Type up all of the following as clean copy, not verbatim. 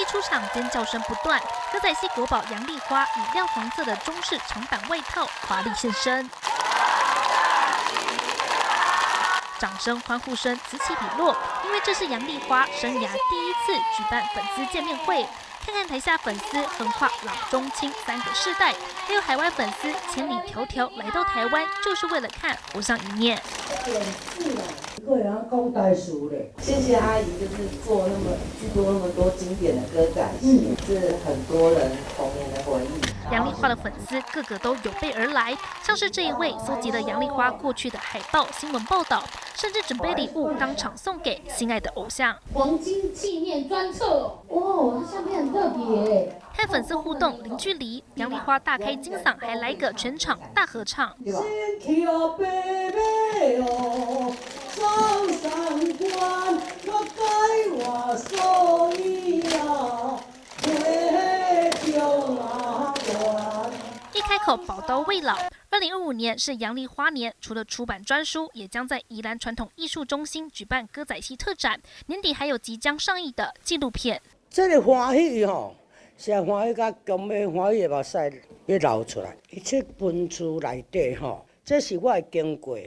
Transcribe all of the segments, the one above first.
一出场尖叫声不断，歌仔戏国宝杨丽花以亮黄色的中式长版外套华丽现身。 掌声、欢呼声此起彼落，因为这是杨丽花生涯第一次举办粉丝见面会。看看台下粉丝横跨老中青3个世代，还有海外粉丝千里迢迢来到台湾，就是为了看偶像一面。谢谢阿姨，就是做制作那么多经典的歌仔戏，是很多人童年的回忆。 杨丽花的粉丝个个都有备而来，像是这一位搜集了杨丽花过去的海报、新闻报道，甚至准备礼物当场送给心爱的偶像。黄金纪念专册哦，哇，相片很特别。和粉丝互动零距离，杨丽花大开金嗓，还来个全场大合唱。 一开口宝刀未老。2025年是杨丽花年，除了出版专书，也将在宜兰传统艺术中心举办歌仔戏特展。年底还有即将上映的纪录片。这个欢喜吼，是欢喜甲强的欢喜的目屎要流出来。这本书内底吼，这是我的经过。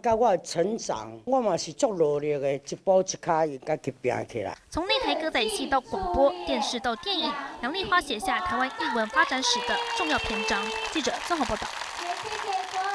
甲我的成长，我嘛是足努力的，一步一脚印，家己拼起来。从内台歌仔戏到广播电视到电影，杨丽花写下台湾艺文发展史的重要篇章。记者综合报道。